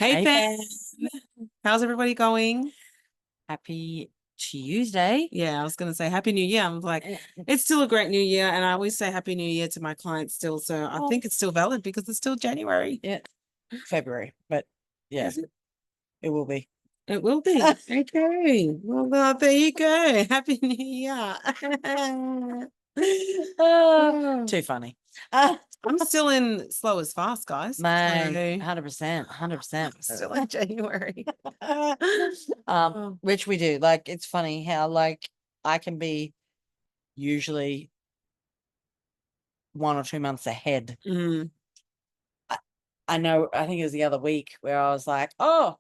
Hey, Hey, fam. How's everybody going? happy Tuesday. Yeah, I was going to say Happy New Year. I'm like, it's still a great New Year. And I always say Happy New Year to my clients still. So I think it's still valid because it's still January. Yeah, February, but yeah, Is it? it will be. It will be. Okay. Well, there you go. Happy New Year. Too funny. I'm still in slow as fast, guys. Mate, So 100%, I'm 100%. still in January. Which we do. Like, it's funny how, like, I can be usually 1 or 2 months ahead. Mm, I know, I think it was the other week where I was like, oh,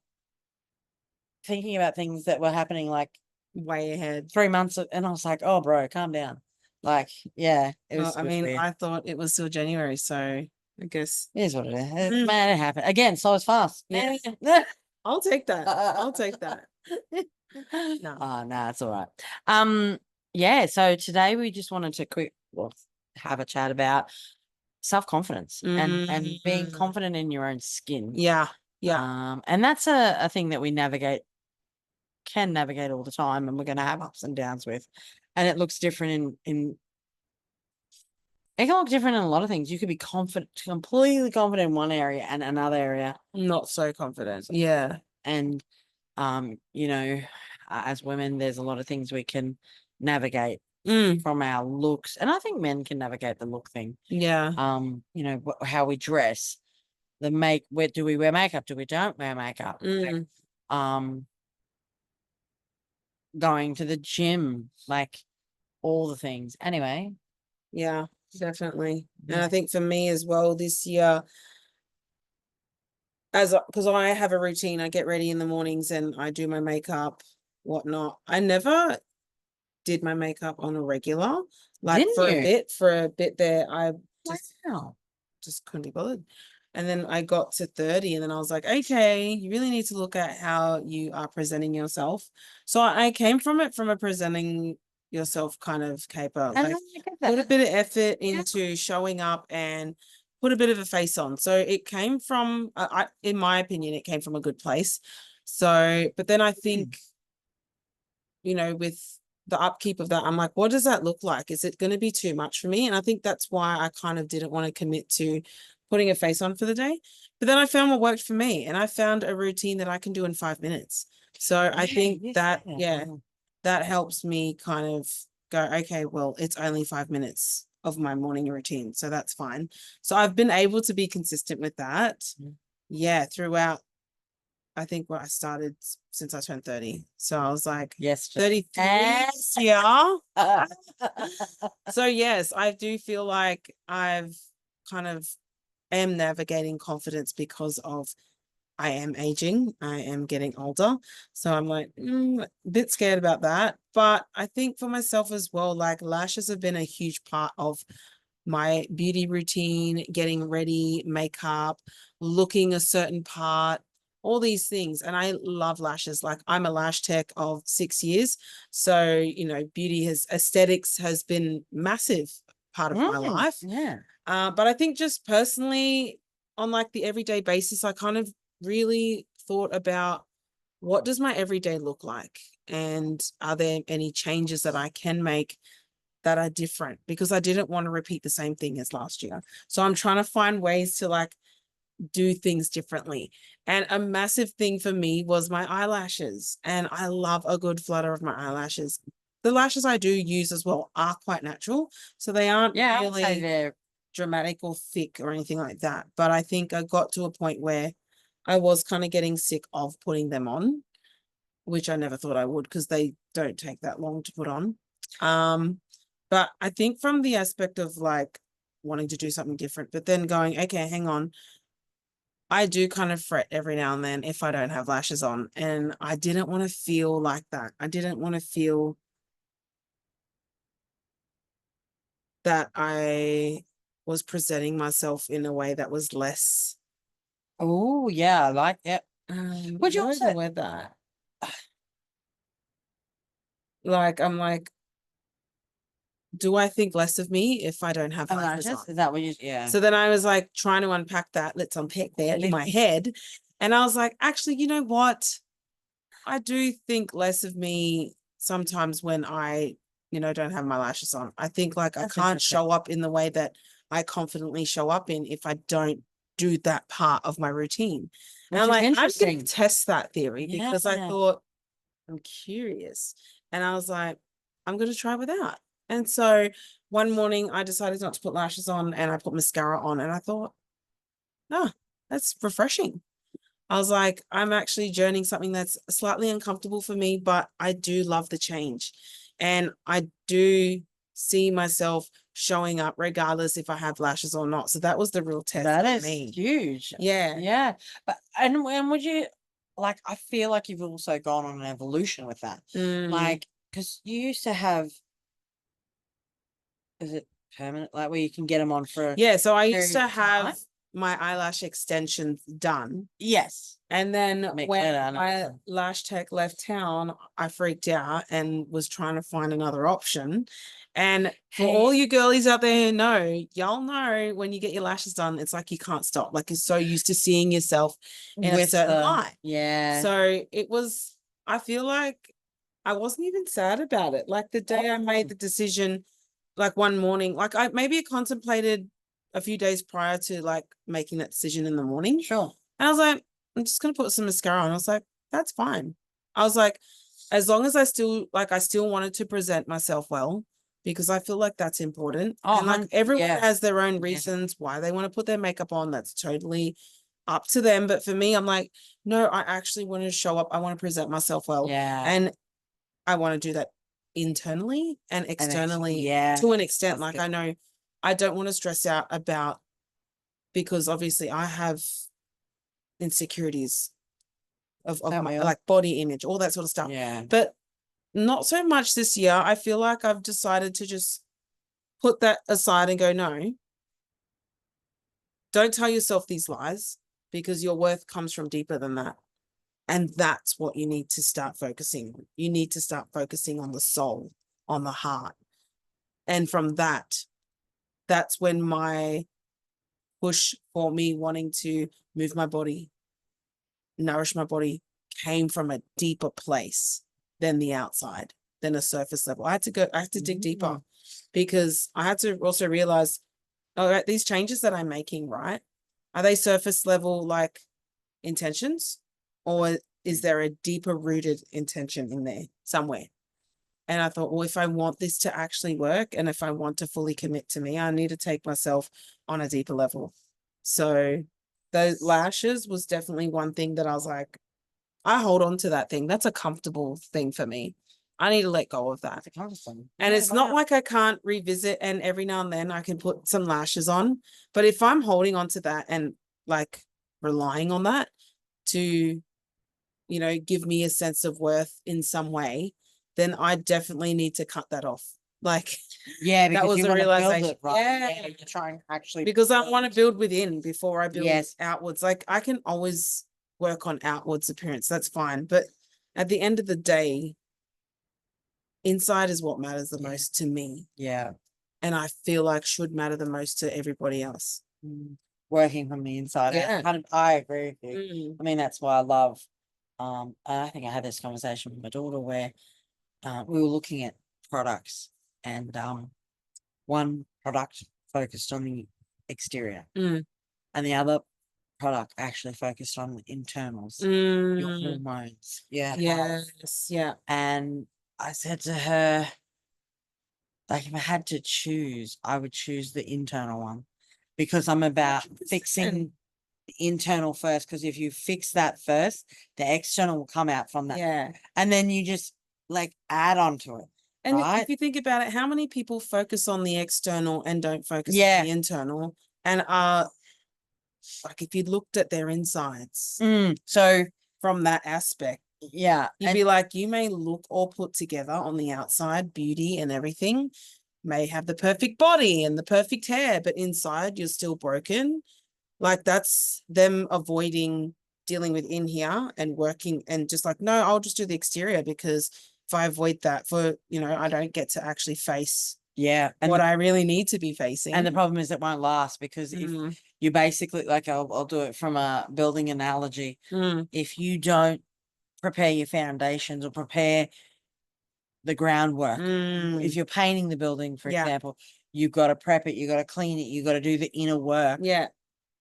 thinking about things that were happening like way ahead. 3 months, and I was like, oh, bro, calm down. Like, yeah, it was, I mean, weird. I thought it was still January, so I guess It is what it is. Man, it happened. Again, so it's fast. Yeah. I'll take that. I'll take that. No. Oh, no, it's all right. Yeah, so today we just wanted to have a chat about self-confidence and being confident in your own skin. Yeah. Yeah. And that's a thing that we can navigate all the time, and we're going to have ups and downs with. And it looks different it can look different in a lot of things. You could be completely confident in one area, and another area Not so confident. Yeah. and as women, there's a lot of things we can navigate from our looks, and I think men can navigate the look thing. Yeah. How we dress, where do we wear makeup? Do we don't wear makeup? Going to the gym, like all the things. Anyway. Yeah, definitely. And I think for me as well this year, because I have a routine, I get ready in the mornings and I do my makeup, whatnot. I never did my makeup on a regular, like Didn't for you? a bit there. I Wow. just couldn't be bothered. And then I got to 30 and then I was like, okay, you really need to look at how you are presenting yourself. So I came from a presenting yourself kind of caper. Like, put a bit of effort into showing up and put a bit of a face on. So it came from, in my opinion, it came from a good place. So, but then I think, with the upkeep of that, I'm like, what does that look like? Is it going to be too much for me? And I think that's why I kind of didn't want to commit to putting a face on for the day. But then I found what worked for me, and I found a routine that I can do in 5 minutes. So I think that helps me kind of go, okay, well, it's only 5 minutes of my morning routine, so that's fine. So I've been able to be consistent with that. Yeah, throughout. I think what I started since I turned 30. So I was like, yes, 33 this year. So yes, I do feel like I've kind of am navigating confidence because of I am aging. I am getting older. So I'm like, a bit scared about that. But I think for myself as well, like lashes have been a huge part of my beauty routine, getting ready, makeup, looking a certain part, all these things. And I love lashes. Like I'm a lash tech of 6 years. So, aesthetics has been massive part of my life. Yeah. But I think just personally on like the everyday basis, I kind of really thought about what does my everyday look like? And are there any changes that I can make that are different? Because I didn't want to repeat the same thing as last year. So I'm trying to find ways to like do things differently. And a massive thing for me was my eyelashes. And I love a good flutter of my eyelashes. The lashes I do use as well are quite natural. So they aren't really they're dramatic or thick or anything like that. But I think I got to a point where I was kind of getting sick of putting them on, which I never thought I would because they don't take that long to put on. But I think from the aspect of like wanting to do something different, but then going, okay, hang on. I do kind of fret every now and then if I don't have lashes on. And I didn't want to feel like that. I didn't want to feel that I was presenting myself in a way that was less. Oh, yeah, I like it. Would you also wear that? Like, I'm like, do I think less of me if I don't have lashes on? Is that what you? Yeah. So then I was like trying to unpack that. Let's unpack that in my head. And I was like, actually, you know what? I do think less of me sometimes when I, don't have my lashes on. I think like I That's can't interesting. show up in the way that I confidently show up in if I don't do that part of my routine. And Which I'm is like, I'm going interesting. to test that theory because I Yeah. thought I'm curious. And I was like, I'm going to try without. And so one morning I decided not to put lashes on and I put mascara on and I thought, no, that's refreshing. I was like, I'm actually journeying something that's slightly uncomfortable for me, but I do love the change. And I do see myself showing up regardless if I have lashes or not. So that was the real test That for is me. huge. Yeah. Yeah. But and would you like, I feel like you've also gone on an evolution with that. Mm. Like, because you used to have, is it permanent? Like where you can get them on for Yeah. So I used period to of time? have my eyelash extensions done. Yes. And then Make when clear, I my know. lash tech left town, I freaked out and was trying to find another option. And for Hey. all you girlies out there who know, y'all know when you get your lashes done, it's like you can't stop. Like you're so used to seeing yourself in a With certain the, light. yeah. So it was, I feel like I wasn't even sad about it. Like the day I made the decision, like one morning, like I contemplated a few days prior to like making that decision in the morning. Sure. And I was like, I'm just gonna put some mascara on. I was like, that's fine. I was like, as long as I still wanted to present myself well, because I feel like that's important. Oh, and like everyone yes. has their own Yeah. reasons why they want to put their makeup on. That's totally up to them. But for me, I'm like, no, I actually want to show up. I want to present myself well. Yeah. And I want to do that internally and externally to an extent. Like I know I don't want to stress out about, because obviously I have insecurities of my like body image, all that sort of stuff. Yeah. But not so much this year. I feel like I've decided to just put that aside and go, no, don't tell yourself these lies, because your worth comes from deeper than that. And that's what you need to start focusing on. You need to start focusing on the soul, on the heart. And from that, that's when my push for me wanting to move my body, nourish my body, came from a deeper place than the outside, than a surface level. I had to dig deeper, because I had to also realize, all right, these changes that I'm making, right? Are they surface level like intentions, or is there a deeper rooted intention in there somewhere? And I thought, well, if I want this to actually work and if I want to fully commit to me, I need to take myself on a deeper level. So those lashes was definitely one thing that I was like, I hold on to that thing. That's a comfortable thing for me. I need to let go of that. And it's not like I can't revisit, and every now and then I can put some lashes on. But if I'm holding on to that and like relying on that to, give me a sense of worth in some way, then I definitely need to cut that off. Like, yeah, that was a realization. Yeah, you're trying actually, because I want to build within before I build Yes. outwards. Like I can always work on outwards appearance. That's fine. But at the end of the day, inside is what matters the most to me. yeah, And I feel like should matter the most to everybody else. working from the inside Yeah. out. I agree with you. I mean, that's why I love, and I think I had this conversation with my daughter where we were looking at products, and one product focused on the exterior Mm. and the other product actually focused on the internals, your Mm. hormones, yeah, Yes. Yeah. and I said to her, like, if I had to choose, I would choose the internal one, because I'm about fixing the internal first. Because if you fix that first, the external will come out from that. Yeah. And then you just like add on to it. And right? if you think about it, how many people focus on the external and don't focus Yeah. on the internal? And are like, if you looked at their insides So from that aspect, yeah, you'd be like, you may look all put together on the outside, beauty and everything, may have the perfect body and the perfect hair, but inside you're still broken. Like that's them avoiding dealing with in here and working, and just like, no, I'll just do the exterior, because if I avoid that I don't get to actually face Yeah. And what the, I really need to be facing. and the problem is it won't last because if Mm, you basically, like, I'll do it from a building analogy. mm, If you don't prepare your foundations or prepare the groundwork, if mm, you're painting the building, for Yeah. example, you've got to prep it, you've got to clean it, you've got to do the inner work. yeah.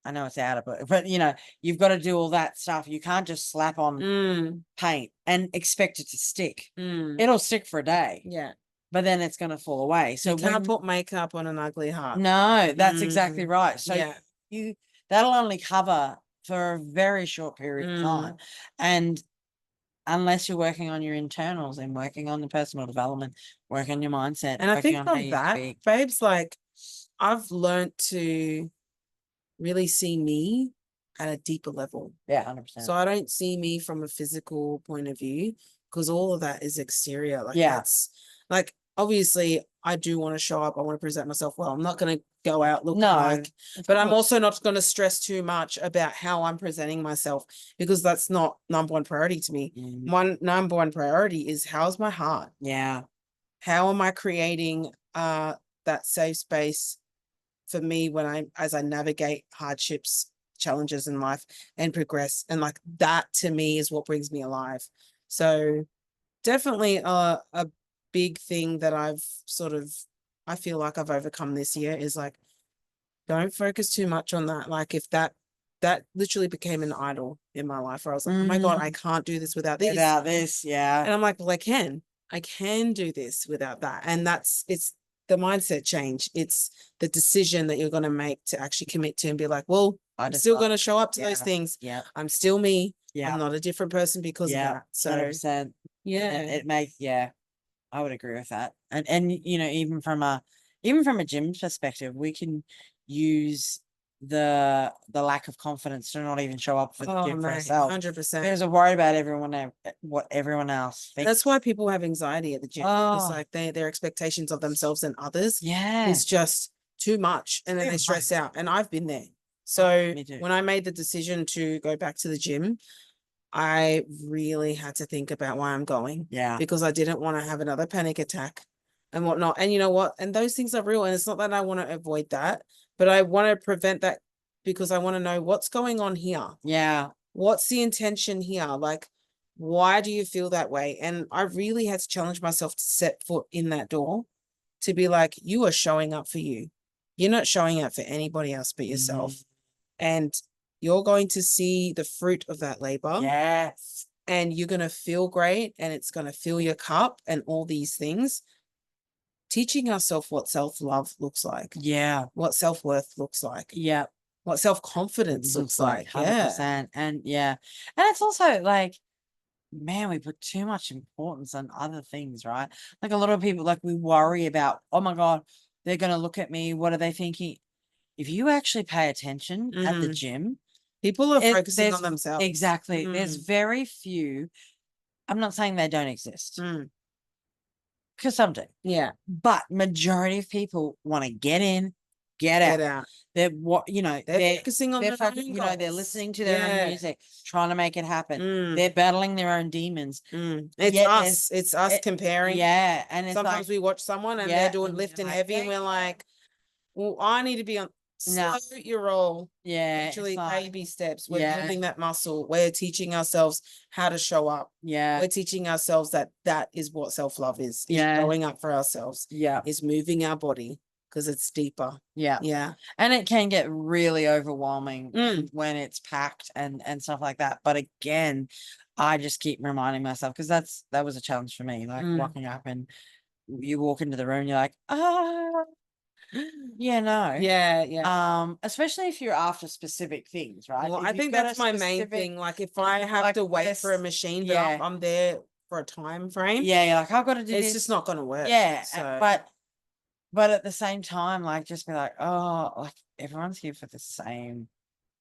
I know it's out of it, but you know, you've got to do all that stuff. You can't just slap on Mm, paint and expect it to stick. mm, It'll stick for a day, yeah. but then it's going to fall away. So You can't when, put makeup on an ugly heart. no, that's exactly Mm, right. So yeah. you, that'll only cover for a very short period of Mm. time. And unless you're working on your internals and working on the personal development, working on your mindset, And I working think on how of you that, speak. babes, like I've learned to really see me at a deeper level. Yeah, 100%. So I don't see me from a physical point of view because all of that is exterior. Like Yeah. that's like obviously I do want to show up. I want to present myself well. I'm not going to go out looking No, like, of but I'm course. also not going to stress too much about how I'm presenting myself because that's not number one priority to me. Mm, One number one priority is how's my heart? yeah, How am I creating that safe space for me when as I navigate hardships, challenges in life and progress? And like that to me is what brings me alive. So definitely a big thing that I feel like I've overcome this year is like, don't focus too much on that. Like if that literally became an idol in my life where I was like, oh my God, I can't do this without this. without this, yeah. And I'm like, well, I can do this without that. And it's the mindset change. It's the decision that you're going to make to actually commit to and be like, well, I'm still going to show up to those Yeah. things. Yeah, I'm still me. yeah, I'm not a different person because of yeah, that. So 100%. yeah. It makes, yeah, I would agree with that. And you know, even from a gym perspective, we can use the lack of confidence to not even show up for the Oh gym for mate, ourselves 100%. because we're worried about what everyone else thinks. That's why people have anxiety at the gym. It's Oh, like their expectations of themselves and others yeah, is just too much. And then Too they stress much. out. And I've been there. So me too. when I made the decision to go back to the gym, I really had to think about why I'm going Yeah, because I didn't want to have another panic attack and whatnot. And you know what? And those things are real. And it's not that I want to avoid that, but I want to prevent that because I want to know what's going on here. yeah, What's the intention here? Like, why do you feel that way? And I really had to challenge myself to set foot in that door to be like, you are showing up for you. You're not showing up for anybody else but yourself. And you're going to see the fruit of that labor. yes, And you're going to feel great and it's going to fill your cup and all these things. Teaching ourselves what self-love looks like, yeah, what self-worth looks like, yeah. what self-confidence looks like. Yeah. 100%. And yeah, and it's also like, man, we put too much importance on other things, right? Like a lot of people, like we worry about, oh my God, they're going to look at me. What are they thinking? If you actually pay attention at the gym, People are focusing there's on themselves. exactly, there's very few. I'm not saying they don't exist Mm. because some do, Yeah. but majority of people want to get in, get Get out. out. They're what you know. They're focusing on their own you know, they're goals. listening to their own Yeah. music, trying to make it happen. Mm. They're battling their own demons. It's Yet us. It's us comparing. Yeah, and it's Sometimes like, we watch someone and yeah, they're doing and you're lifting like, heavy and "Dang." we're like, well, I need to be on No. slow your roll. Yeah, it's Literally like, baby steps. We're yeah, building that muscle. We're teaching ourselves how to show up. yeah, We're teaching ourselves that is what self-love is Yeah. showing up for ourselves, yeah, is moving our body because it's deeper. yeah, Yeah. and it can get really overwhelming Mm. when it's packed and stuff like that. But again, I just keep reminding myself because that was a challenge for me. Like Mm. walking up and you walk into the room, you're like, ah, yeah, no, Yeah. especially if you're after specific things, right? Well, If I you've think got a that's my main specific- thing. Like if I have like to wait this- for a machine, but yeah. I'm there for a time frame, Yeah, you're like, I've got to do it's this. just not gonna work. Yeah, So but at the same time, like just be like, oh, like everyone's here for the same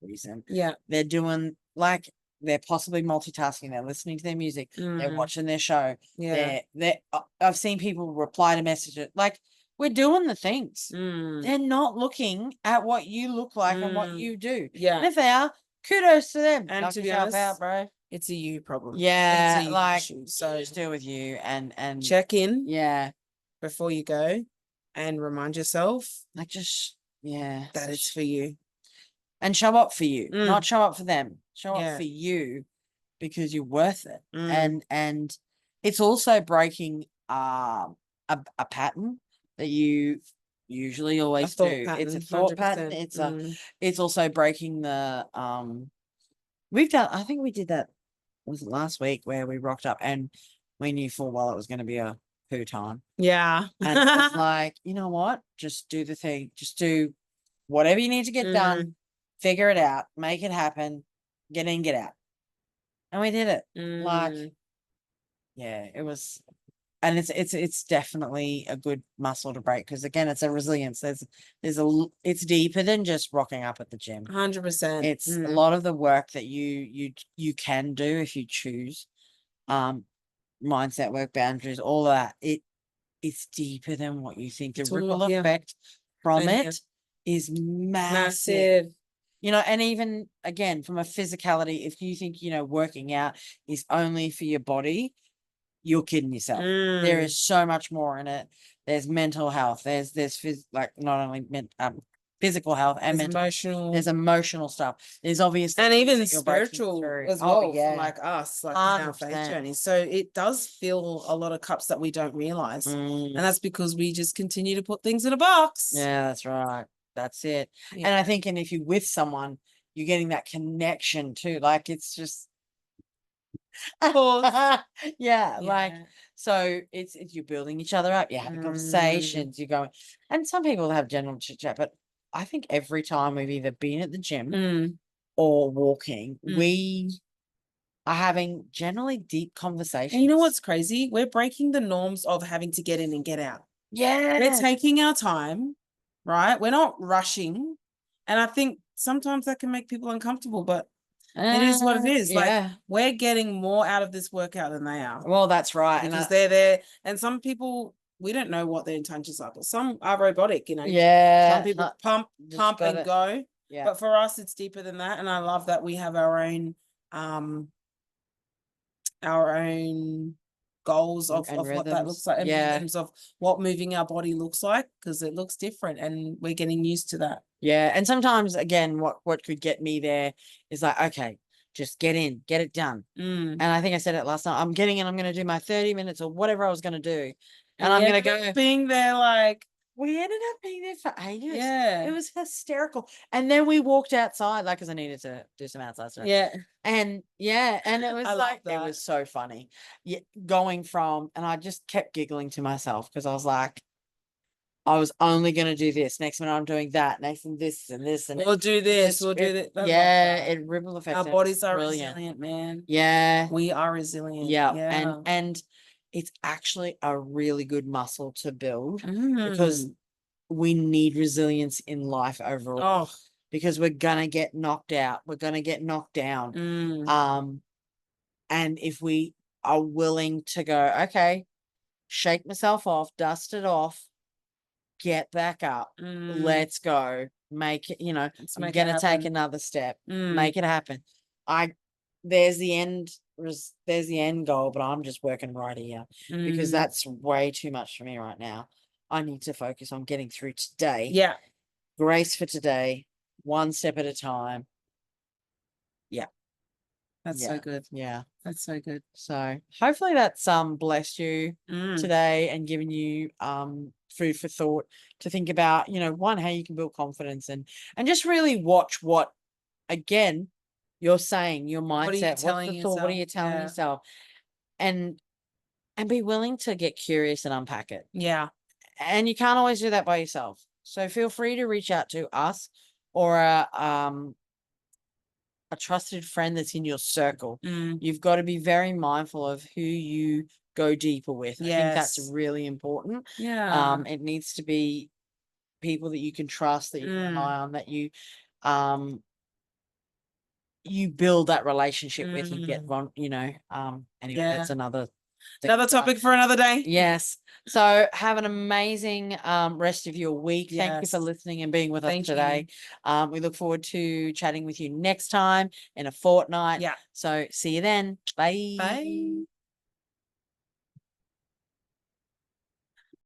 reason. yeah. They're doing like they're possibly multitasking. They're listening to their music. They're Mm. watching their show. Yeah. I've seen people reply to messages like we're doing the things. Mm. They're not looking at what you look like and what Mm. you do. And Yeah. if they are, kudos to them. And Knock to be yourself out, honest, bro. it's a you problem. Yeah, It's a you like issue. So just deal with you and check in yeah, before you go. and remind yourself Like just, yeah. that it's for you. And show up for you, Mm. not show up for them. Show up Yeah. for you because you're worth it. Mm. And it's also breaking a pattern that you usually A always thought do. It's a pattern, thought pattern. 100%. It's also breaking the we've done, I think we did that, was it last week, where we rocked up and we knew full well it was going to be a poo time. Yeah. And it's like, you know what? Just do the thing. Just do whatever you need to get done. Figure it out. Make it happen. Get in, get out. And we did it. Like, Mm. yeah, it was, and it's definitely a good muscle to break because again, it's a resilience. It's deeper than just rocking up at the gym. 100%. It's a lot of the work that you can do if you choose. Mindset work, boundaries, all of that. It's deeper than what you think. The It's all ripple up, yeah. effect from Same here. it is massive. Massive. You know, and even again, from a physicality, if you think, working out is only for your body, you're kidding yourself. There Mm. is so much more in it. There's mental health. There's like not only physical health and There's mental. emotional. There's emotional stuff. There's obviously And things even that you're breaking spiritual through. as Oh, well, yeah. like us, like in our faith 100%. journey. So it does fill a lot of cups that we don't realize. And that's because we just continue to put things in a box. Yeah, that's right. That's it. Yeah. And I think, and if you're with someone, you're getting that connection too. Like it's just, yeah, like, so it's you're building each other up. You're having conversations. You're going, and some people have general chit chat, but I think every time we've either been at the gym or walking, we are having generally deep conversations. And you know what's crazy? We're breaking the norms of having to get in and get out. Yeah. We're taking our time, right? We're not rushing. And I think sometimes that can make people uncomfortable, but it is what it is. Yeah. Like we're getting more out of this workout than they are. Well, that's right. Because they're there. And some people, we don't know what their intentions are, but some are robotic, yeah. Some people pump and go. Yeah. But for us, it's deeper than that. And I love that we have our own goals of what that looks like, and rhythms of what moving our body looks like, because it looks different and we're getting used to that. Yeah. And sometimes again, what could get me there is like, okay, just get in, get it done. And I think I said it last night. I'm getting in, I'm going to do my 30 minutes or whatever I was going to do. And I'm going to go being there. Like we ended up being there for ages. Yeah. It was hysterical. And then we walked outside, like, because I needed to do some outside stuff. Yeah. And and it was like, it that. was so funny. Yeah, going from, and I just kept giggling to myself because I was like, I was only going to do this. Next minute, I'm doing that. Next, and this, and this, and we'll do this. We'll do that. Yeah, it ripple effect. Our bodies are resilient, man. Yeah, we are resilient. Yeah, and it's actually a really good muscle to build because we need resilience in life overall. Oh, because we're gonna get knocked out. We're gonna get knocked down. And if we are willing to go, okay, shake myself off, dust it off, get back up, let's go, make it, I'm gonna take another step, make it happen. There's the end goal, but I'm just working right here because that's way too much for me right now. I need to focus on getting through today. Yeah. Grace for today, one step at a time. Yeah. That's so good. Yeah. That's so good. So hopefully that's blessed you today and given you food for thought to think about, one, how you can build confidence and just really watch what, again, you're saying, your mindset, what are you telling yourself? And be willing to get curious and unpack it. Yeah. And you can't always do that by yourself. So feel free to reach out to us or a trusted friend that's in your circle. You've got to be very mindful of who you go deeper with. I think that's really important. Yeah. It needs to be people that you can trust, that you can rely on, that you build that relationship with and get one, anyway, that's another topic for another day. Yes. So have an amazing rest of your week. Thank you for listening and being with us today. We look forward to chatting with you next time in a fortnight. Yeah. So see you then. Bye. Bye.